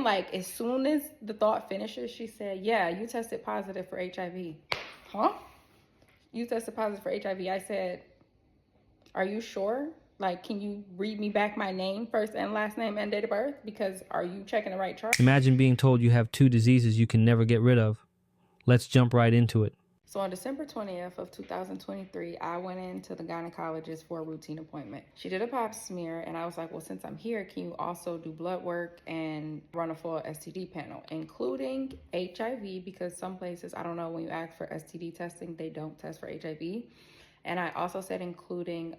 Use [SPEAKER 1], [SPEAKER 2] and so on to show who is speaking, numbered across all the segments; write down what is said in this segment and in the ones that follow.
[SPEAKER 1] like, as soon as the thought finishes, she said, yeah, you tested positive for HIV. Huh? You tested positive for HIV. I said, are you sure? Like, can you read me back my name, first and last name and date of birth? Because are you checking the right chart?
[SPEAKER 2] Imagine being told you have 2 diseases you can never get rid of. Let's jump right into it.
[SPEAKER 1] So on December 20th of 2023, I went into the gynecologist for a routine appointment. She did a pap smear, and I was like, well, since I'm here, can you also do blood work and run a full STD panel, including HIV, because some places, I don't know, when you ask for STD testing, they don't test for HIV. And I also said including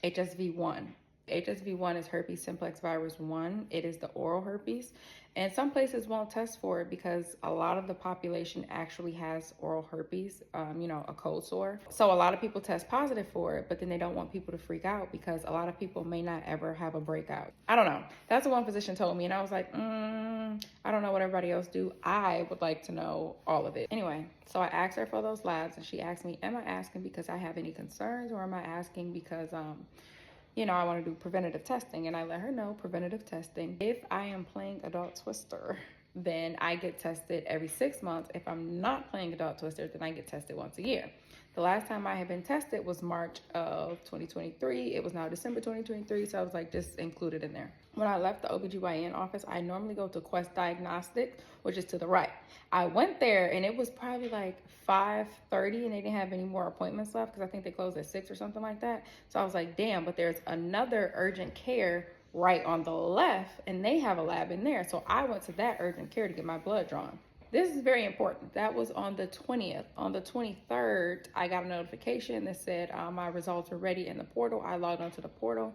[SPEAKER 1] HSV1. HSV1 is herpes simplex virus 1. It is the oral herpes. And some places won't test for it because a lot of the population actually has oral herpes, a cold sore. So a lot of people test positive for it, but then they don't want people to freak out because a lot of people may not ever have a breakout. I don't know. That's what one physician told me. And I was like, I don't know what everybody else do. I would like to know all of it. Anyway, so I asked her for those labs, and she asked me, am I asking because I have any concerns, or am I asking because I want to do preventative testing? And I let her know preventative testing. If I am playing adult twister, then I get tested every 6 months. If I'm not playing adult twister, then I get tested once a year. The last time I had been tested was March of 2023. It was now December 2023, so I was like, just include it in there. When I left the OBGYN office, I normally go to Quest Diagnostic, which is to the right. I went there and it was probably like 5:30 and they didn't have any more appointments left because I think they closed at 6 or something like that. So I was like, damn, but there's another urgent care right on the left and they have a lab in there. So I went to that urgent care to get my blood drawn. This is very important. That was on the 20th. On the 23rd, I got a notification that said my results were ready in the portal. I logged onto the portal.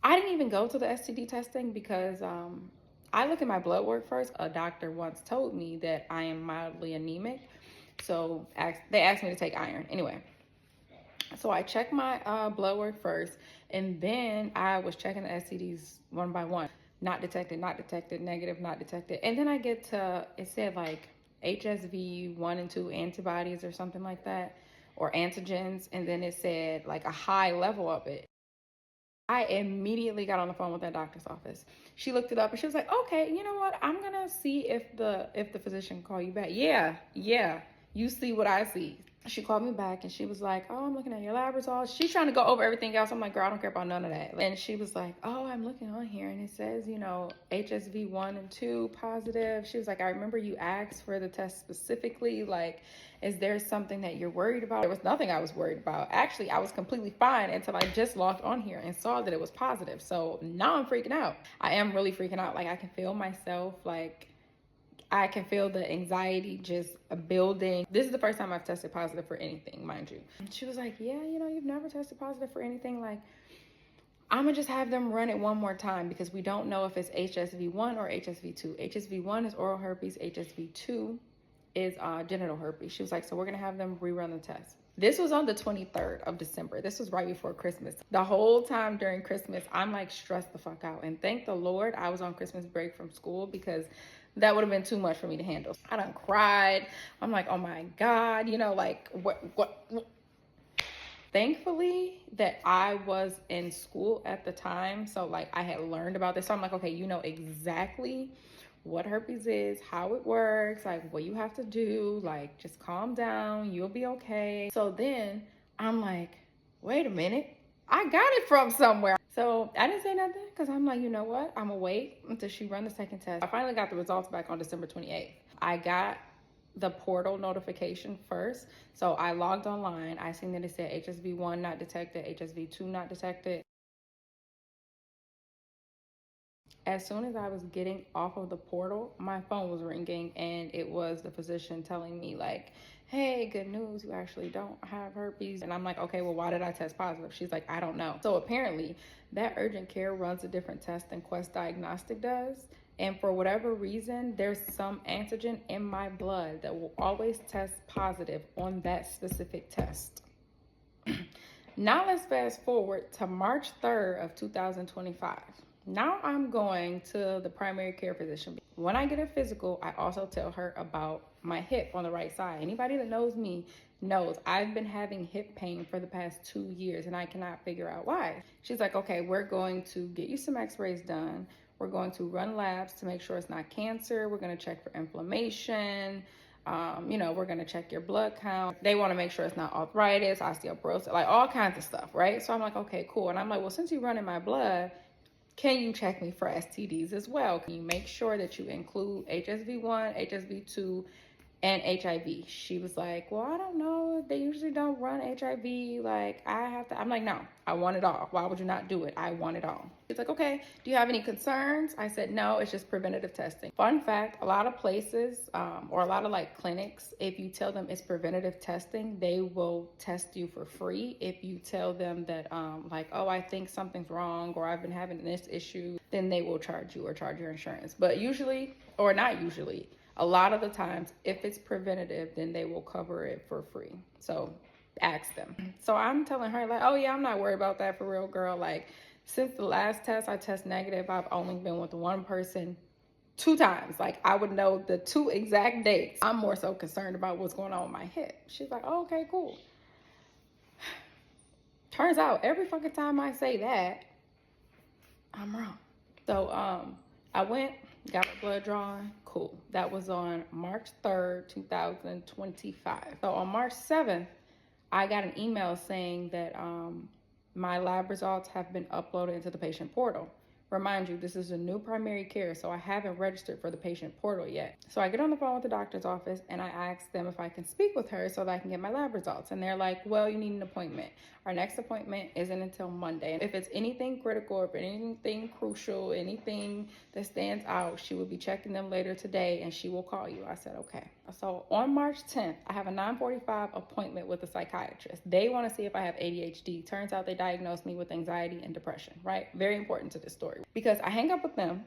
[SPEAKER 1] I didn't even go to the STD testing because I look at my blood work first. A doctor once told me that I am mildly anemic. So they asked me to take iron. Anyway, so I checked my blood work first, and then I was checking the STDs one by one. Not detected, not detected, negative, not detected. And then I get to, it said like HSV 1 and 2 antibodies or something like that, or antigens. And then it said like a high level of it. I immediately got on the phone with that doctor's office. She looked it up and she was like, okay, you know what? I'm gonna see if the physician call you back. Yeah, you see what I see. She called me back and she was like, oh, I'm looking at your lab results. She's trying to go over everything else. I'm like, girl, I don't care about none of that. And she was like, oh, I'm looking on here and it says, HSV 1 and 2 positive. She was like, I remember you asked for the test specifically. Like, is there something that you're worried about? There was nothing I was worried about. Actually, I was completely fine until I just logged on here and saw that it was positive. So now I'm freaking out. I am really freaking out. Like, I can feel myself, like, I can feel the anxiety just building. This is the first time I've tested positive for anything, mind you. And she was like, yeah, you've never tested positive for anything. Like, I'm gonna just have them run it one more time because we don't know if it's HSV1 or HSV2. HSV1 is oral herpes. HSV2 is genital herpes. She was like, so we're gonna have them rerun the test. This was on the 23rd of December. This was right before Christmas. The whole time during Christmas, I'm like stressed the fuck out. And thank the Lord I was on Christmas break from school because that would have been too much for me to handle. I done cried. I'm like, oh my God, like what? Thankfully that I was in school at the time. So like I had learned about this. So I'm like, okay, you know exactly what herpes is, how it works, like what you have to do, like just calm down, you'll be okay. So then I'm like, wait a minute, I got it from somewhere. So I didn't say nothing because I'm like, you know what? I'm gonna wait until she run the second test. I finally got the results back on December 28th. I got the portal notification first. So I logged online. I seen that it said HSV1 not detected, HSV2 not detected. As soon as I was getting off of the portal, my phone was ringing and it was the physician telling me like, hey, good news, you actually don't have herpes. And I'm like, okay, well, why did I test positive? She's like, I don't know. So apparently that urgent care runs a different test than Quest Diagnostic does. And for whatever reason, there's some antigen in my blood that will always test positive on that specific test. Now let's fast forward to March 3rd of 2025. Now I'm going to the primary care physician. When I get a physical, I also tell her about my hip on the right side. Anybody that knows me knows I've been having hip pain for the past 2 years and I cannot figure out why. She's like, okay, we're going to get you some x-rays done. We're going to run labs to make sure it's not cancer. We're going to check for inflammation. We're going to check your blood count. They want to make sure it's not arthritis, osteoporosis, like all kinds of stuff, right? So I'm like, okay, cool. And I'm like, well, since you run in my blood, can you check me for STDs as well? Can you make sure that you include HSV1, HSV2, and HIV? She was like, well, I don't know. They usually don't run HIV. Like, I have to. I'm like, no, I want it all. Why would you not do it? I want it all. It's like, okay, do you have any concerns? I said, no, it's just preventative testing. Fun fact, a lot of places or a lot of like clinics, if you tell them it's preventative testing, they will test you for free. If you tell them that like, oh, I think something's wrong or I've been having this issue, then they will charge you or charge your insurance. But usually, or not usually, a lot of the times, if it's preventative, then they will cover it for free. So ask them. So I'm telling her like, oh yeah, I'm not worried about that for real, girl. Like, since the last test I test negative, I've only been with one person 2 times. Like, I would know the 2 exact dates. I'm more so concerned about what's going on with my hip. She's like, oh, okay, cool. Turns out every fucking time I say that, I'm wrong. So I went, got my blood drawn. Cool. That was on March 3rd, 2025. So on March 7th, I got an email saying that my lab results have been uploaded into the patient portal. Remind you, this is a new primary care, so I haven't registered for the patient portal yet. So I get on the phone with the doctor's office and I ask them if I can speak with her so that I can get my lab results. And they're like, well, you need an appointment. Our next appointment isn't until Monday. If it's anything critical, if anything crucial, anything that stands out, she will be checking them later today and she will call you. I said, okay. So on March 10th, I have a 9:45 appointment with a psychiatrist. They want to see if I have ADHD. Turns out they diagnosed me with anxiety and depression, right? Very important to this story because I hang up with them.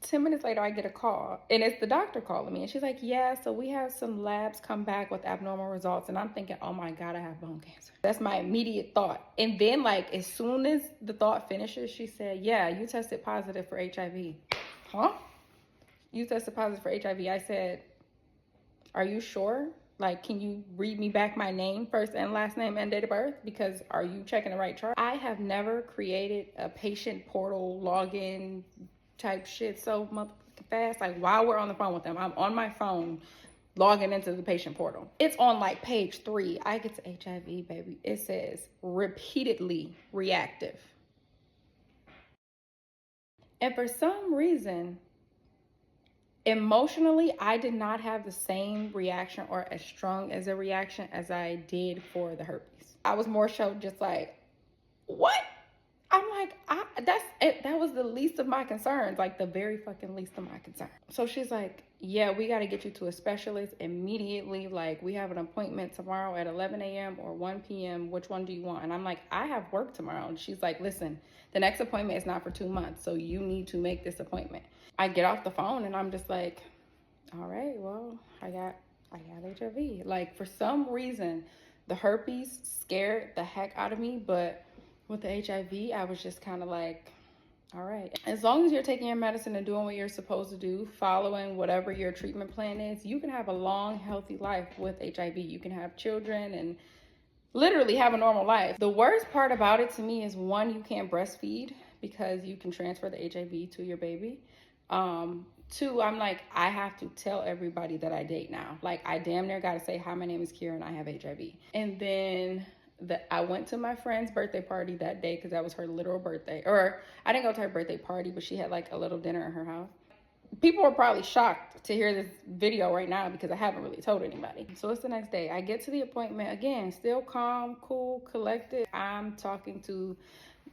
[SPEAKER 1] 10 minutes later, I get a call, and it's the doctor calling me. And she's like, yeah, so we have some labs come back with abnormal results. And I'm thinking, oh my God, I have bone cancer. That's my immediate thought. And then, like, as soon as the thought finishes, she said, yeah, you tested positive for HIV. Huh? You tested positive for HIV. I said, are you sure? Like, can you read me back my name, first and last name, and date of birth? Because are you checking the right chart? I have never created a patient portal login type shit so motherfucking fast. Like, while we're on the phone with them, I'm on my phone logging into the patient portal. It's on like page 3. I get to HIV, baby. It says repeatedly reactive. And for some reason, emotionally, I did not have the same reaction or as strong as a reaction as I did for the herpes. I was more so just like, what? I'm like, that's it. That was the least of my concerns, like the very fucking least of my concerns. So she's like, yeah, we got to get you to a specialist immediately. Like, we have an appointment tomorrow at 11 a.m. or 1 p.m. Which one do you want? And I'm like, I have work tomorrow. And she's like, listen, the next appointment is not for 2 months, so you need to make this appointment. I get off the phone and I'm just like, all right, well, I got HIV. Like, for some reason, the herpes scared the heck out of me, but with the HIV, I was just kind of like, all right. As long as you're taking your medicine and doing what you're supposed to do, following whatever your treatment plan is, you can have a long, healthy life with HIV. You can have children and literally have a normal life. The worst part about it to me is, one, you can't breastfeed because you can transfer the HIV to your baby. 2, I'm like, I have to tell everybody that I date now. Like, I damn near got to say, hi, my name is Kira and I have HIV. And then I went to my friend's birthday party that day because that was her literal birthday. Or I didn't go to her birthday party, but she had like a little dinner in her house. People are probably shocked to hear this video right now because I haven't really told anybody. So it's the next day. I get to the appointment again, still calm, cool, collected. I'm talking to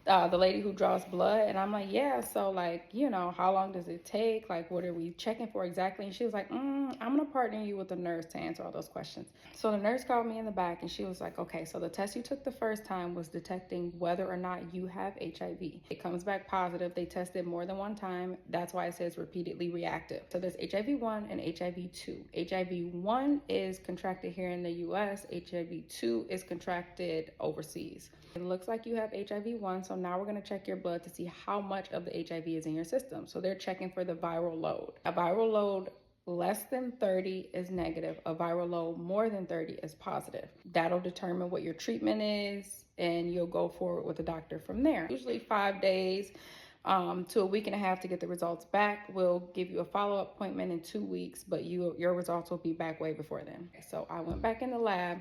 [SPEAKER 1] the lady who draws blood, and I'm like, yeah, so like, how long does it take? Like, what are we checking for exactly? And she was like, I'm gonna partner you with a nurse to answer all those questions. So the nurse called me in the back and she was like, okay, so the test you took the first time was detecting whether or not you have HIV. It comes back positive. They tested more than one time. That's why it says repeatedly reactive. So there's HIV-1 and HIV-2. HIV-1 is contracted here in the US. HIV-2 is contracted overseas. It looks like you have HIV-1, so now we're going to check your blood to see how much of the HIV is in your system. So they're checking for the viral load. A viral load less than 30 is negative. A viral load more than 30 is positive. That'll determine what your treatment is, and you'll go forward with the doctor from there. Usually 5 days. to a week and a half to get the results back. We'll give you a follow-up appointment in 2 weeks, but your results will be back way before then. So I went back in the lab.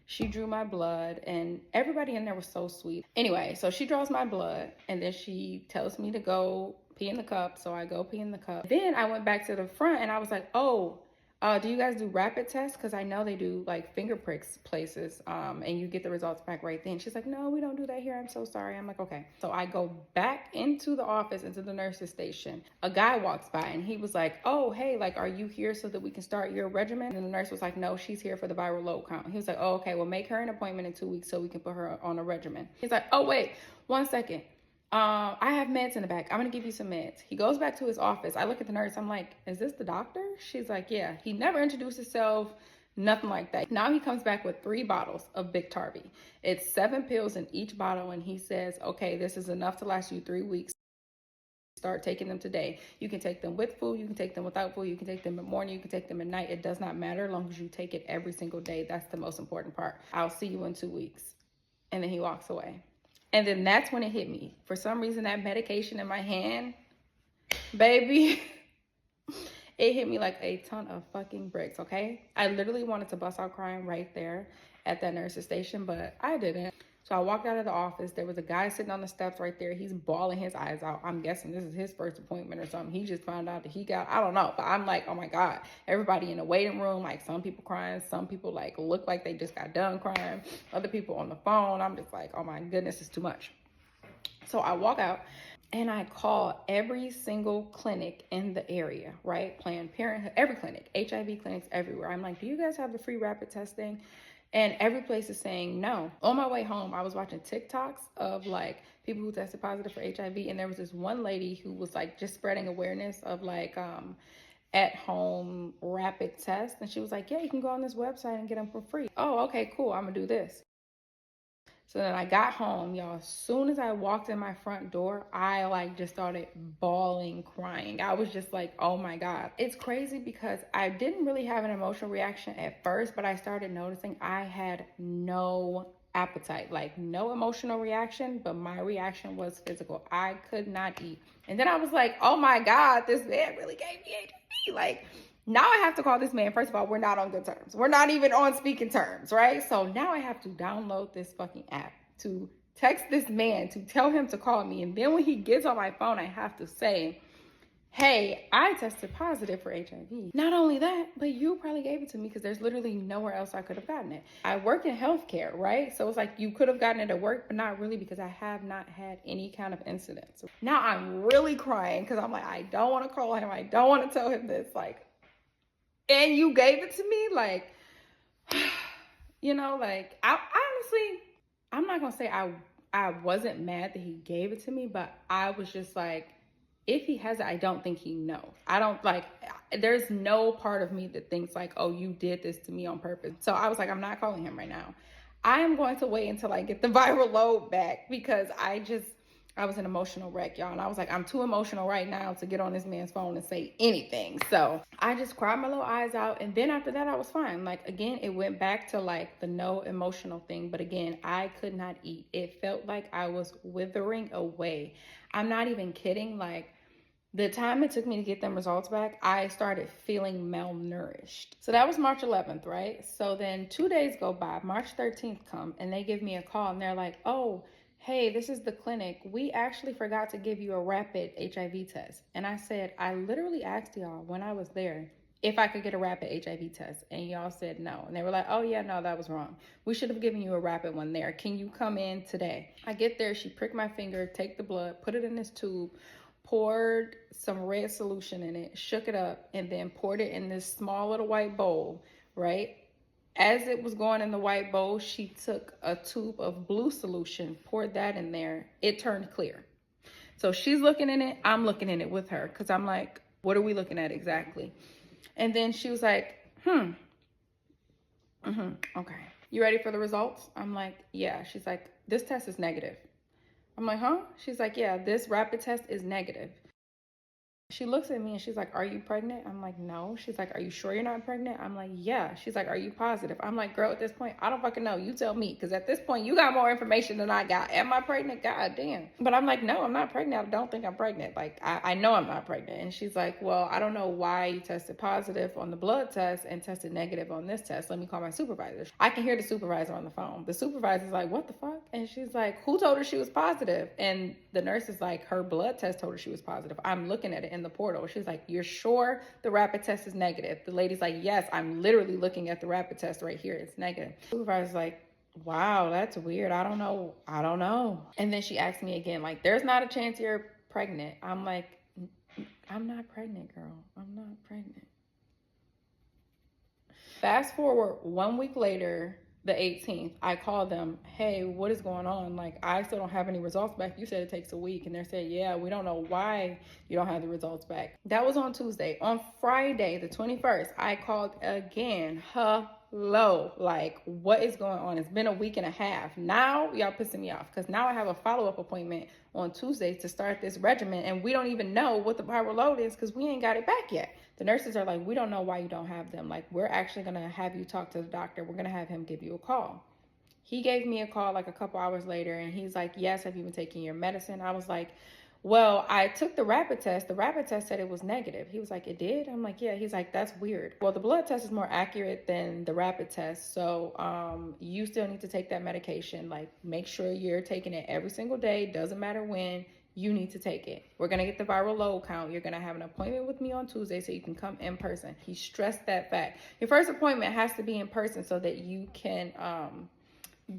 [SPEAKER 1] She drew my blood, and everybody in there was so sweet. Anyway, so she draws my blood, and then she tells me to go pee in the cup. So I go pee in the cup. Then I went back to the front, and I was like, oh, do you guys do rapid tests? Because I know they do like finger pricks places, and you get the results back right then. She's like, no, we don't do that here. I'm so sorry. I'm like, okay. So I go back into the office, into the nurse's station. A guy walks by and he was like, oh, hey, like, are you here so that we can start your regimen? And the nurse was like, no, she's here for the viral load count. He was like, oh, okay, well, make her an appointment in 2 weeks so we can put her on a regimen. He's like, oh, wait, 1 second. I have meds in the back. I'm gonna give you some meds. He goes back to his office. I look at the nurse. I'm like, is this the doctor? She's like, yeah. He never introduced himself, nothing like that. Now he comes back with 3 bottles of Biktarvy. It's 7 pills in each bottle, and he says, okay, this is enough to last you 3 weeks. Start taking them today. You can take them with food, you can take them without food, you can take them in the morning, you can take them at night. It does not matter as long as you take it every single day. That's the most important part. I'll see you in 2 weeks. And then he walks away. And then that's when it hit me. For some reason, that medication in my hand, baby, it hit me like a ton of fucking bricks, okay? I literally wanted to bust out crying right there at that nurse's station, but I didn't. So I walked out of the office. There was a guy sitting on the steps right there. He's bawling his eyes out. I'm guessing this is his first appointment or something. He just found out that he got, I don't know. But I'm like, oh my God. Everybody in the waiting room, like some people crying. Some people like look like they just got done crying. Other people on the phone. I'm just like, oh my goodness, it's too much. So I walk out and I call every single clinic in the area, right? Planned Parenthood, every clinic, HIV clinics everywhere. I'm like, do you guys have the free rapid testing? And every place is saying no. On my way home, I was watching TikToks of like people who tested positive for HIV. And there was this one lady who was like just spreading awareness of like at home rapid tests. And she was like, yeah, you can go on this website and get them for free. Oh, okay, cool. I'm gonna do this. So then I got home, y'all. As soon as I walked in my front door, I like just started bawling, crying. I was just like, oh my God. It's crazy because I didn't really have an emotional reaction at first, but I started noticing I had no appetite, like no emotional reaction, but my reaction was physical. I could not eat. And then I was like, oh my God, this man really gave me HIV. Like, now I have to call this man. First of all, we're not on good terms. We're not even on speaking terms, right? So now I have to download this fucking app to text this man to tell him to call me. And then when he gets on my phone, I have to say, hey, I tested positive for HIV. Not only that, but you probably gave it to me because there's literally nowhere else I could have gotten it. I work in healthcare, right? So it's like you could have gotten it at work, but not really because I have not had any kind of incidents. Now I'm really crying because I'm like, I don't want to call him. I don't want to tell him this. Like, and you gave it to me, like, you know, like I honestly, I'm not gonna say I wasn't mad that he gave it to me, but I was just like, if he has it, I don't think he knows. I don't like, there's no part of me that thinks like, oh, you did this to me on purpose. So I was like, I'm not calling him right now. I am going to wait until I get the viral load back because I was an emotional wreck, y'all. And I was like, I'm too emotional right now to get on this man's phone and say anything. So I just cried my little eyes out. And then after that, I was fine. Like, again, it went back to like the no emotional thing. But again, I could not eat. It felt like I was withering away. I'm not even kidding. Like, the time it took me to get them results back, I started feeling malnourished. So that was March 11th, right? So then 2 days go by, March 13th come, and they give me a call and they're like, oh, hey, this is the clinic. We actually forgot to give you a rapid HIV test. And I said, I literally asked y'all when I was there if I could get a rapid HIV test. And y'all said no. And they were like, oh yeah, no, that was wrong. We should have given you a rapid one there. Can you come in today? I get there, she pricked my finger, take the blood, put it in this tube, poured some red solution in it, shook it up, and then poured it in this small little white bowl, right? As it was going in the white bowl, she took a tube of blue solution, poured that in there. It turned clear. So she's looking in it. I'm looking in it with her because I'm like, what are we looking at exactly? And then she was like, okay. You ready for the results? I'm like, yeah. She's like, this test is negative. I'm like, huh? She's like, yeah, this rapid test is negative. She looks at me and she's like, "Are you pregnant?" I'm like, "No." She's like, "Are you sure you're not pregnant?" I'm like, "Yeah." She's like, "Are you positive?" I'm like, "Girl, at this point, I don't fucking know. You tell me. Because at this point, you got more information than I got. Am I pregnant? God damn." But I'm like, "No, I'm not pregnant. I don't think I'm pregnant. Like, I know I'm not pregnant." And she's like, "Well, I don't know why you tested positive on the blood test and tested negative on this test. Let me call my supervisor." I can hear the supervisor on the phone. The supervisor's like, "What the fuck?" And she's like, "Who told her she was positive?" And the nurse is like, "Her blood test told her she was positive. I'm looking at it in the portal." She's like, "You're sure the rapid test is negative?" The lady's like, "Yes, I'm literally looking at the rapid test right here. It's negative." The supervisor's like, "Wow, that's weird. I don't know. I don't know." And then she asked me again, like, "There's not a chance you're pregnant." I'm like, "I'm not pregnant, girl. I'm not pregnant." Fast forward 1 week later, the 18th, I called them, "Hey, what is going on? Like, I still don't have any results back. You said it takes a week." And they're saying, "Yeah, we don't know why you don't have the results back." That was on Tuesday. On Friday, the 21st, I called again. Hello, like, what is going on? It's been a week and a half. Now y'all pissing me off because now I have a follow-up appointment on Tuesday to start this regimen, and we don't even know what the viral load is because we ain't got it back yet. The nurses are like, "We don't know why you don't have them. Like, we're actually going to have you talk to the doctor. We're going to have him give you a call." He gave me a call like a couple hours later, and he's like, "Yes, have you been taking your medicine?" I was like, "Well, I took the rapid test. The rapid test said it was negative." He was like, "It did?" I'm like, "Yeah." He's like, "That's weird." Well, the blood test is more accurate than the rapid test. So you still need to take that medication. Like, make sure you're taking it every single day. Doesn't matter when. You need to take it. We're going to get the viral load count. You're going to have an appointment with me on Tuesday so you can come in person. He stressed that fact. Your first appointment has to be in person so that you can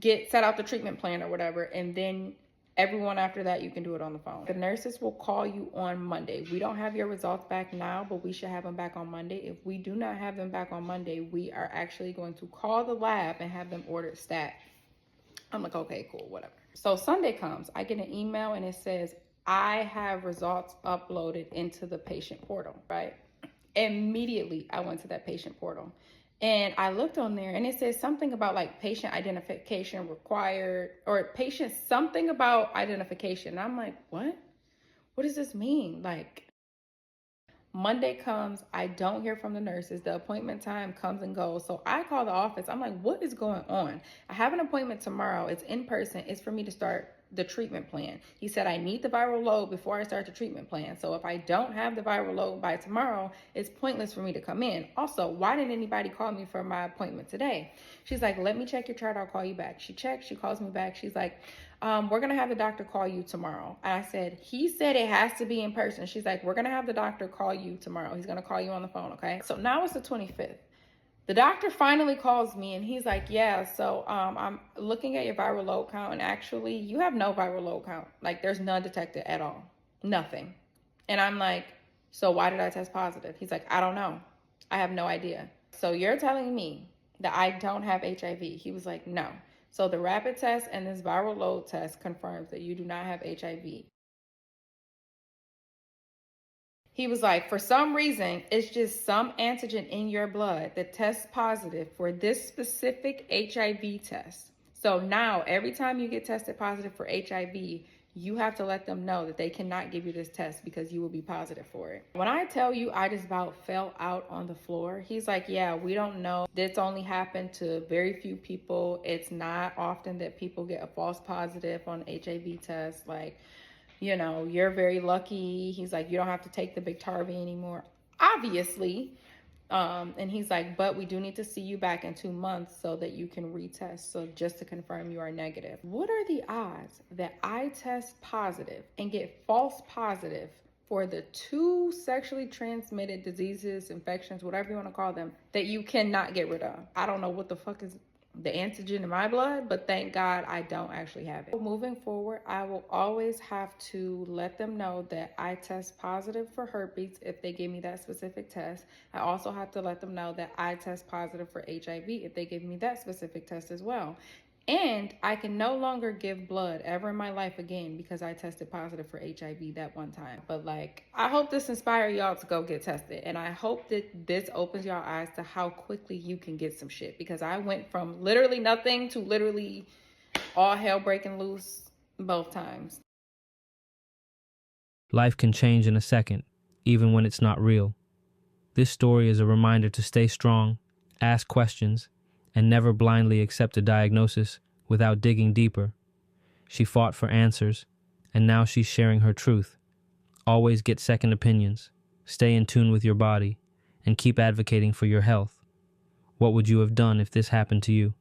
[SPEAKER 1] set out the treatment plan or whatever, and then everyone after that you can do it on the phone. The nurses will call you on Monday. We don't have your results back now, but we should have them back on Monday. If we do not have them back on Monday, we are actually going to call the lab and have them ordered stat. I'm like, "Okay, cool, whatever." So Sunday comes, I get an email and it says, "I have results uploaded into the patient portal," right? Immediately I went to that patient portal and I looked on there and it says something about like patient identification required, or patient something about identification. And I'm like, what does this mean? Like, Monday comes, I don't hear from the nurses. The appointment time comes and goes. So I call the office. I'm like, "What is going on? I have an appointment tomorrow. It's in person. It's for me to start the treatment plan." He said, "I need the viral load before I start the treatment plan. So if I don't have the viral load by tomorrow, it's pointless for me to come in. Also, why didn't anybody call me for my appointment today?" She's like, "Let me check your chart. I'll call you back." She checks. She calls me back. She's like, "We're going to have the doctor call you tomorrow." And I said, "He said it has to be in person." She's like, "We're going to have the doctor call you tomorrow. He's going to call you on the phone, okay?" So now it's the 25th. The doctor finally calls me and he's like, "Yeah, so I'm looking at your viral load count, and actually you have no viral load count. Like, there's none detected at all. Nothing." And I'm like, "So why did I test positive?" He's like, "I don't know. I have no idea." "So you're telling me that I don't have HIV?" He was like, "No. So the rapid test and this viral load test confirms that you do not have HIV." He was like, "For some reason, it's just some antigen in your blood that tests positive for this specific HIV test. So now every time you get tested positive for HIV, you have to let them know that they cannot give you this test because you will be positive for it." When I tell you I just about fell out on the floor, he's like, "Yeah, we don't know. This only happened to very few people. It's not often that people get a false positive on HIV test. Like, you're very lucky." He's like, "You don't have to take the Biktarvy anymore, obviously." And he's like, "But we do need to see you back in 2 months so that you can retest. So just to confirm you are negative." What are the odds that I test positive and get false positive for the two sexually transmitted diseases, infections, whatever you want to call them, that you cannot get rid of? I don't know what the fuck is the antigen in my blood, but thank God I don't actually have it. Moving forward, I will always have to let them know that I test positive for herpes if they give me that specific test. I also have to let them know that I test positive for HIV if they give me that specific test as well. And I can no longer give blood ever in my life again because I tested positive for HIV that one time. But like, I hope this inspires y'all to go get tested. And I hope that this opens y'all eyes to how quickly you can get some shit. Because I went from literally nothing to literally all hell breaking loose both times.
[SPEAKER 2] Life can change in a second. even when it's not real. This story is a reminder to stay strong, ask questions, and never blindly accept a diagnosis without digging deeper. She fought for answers, and now she's sharing her truth. Always get second opinions, stay in tune with your body, and keep advocating for your health. What would you have done if this happened to you?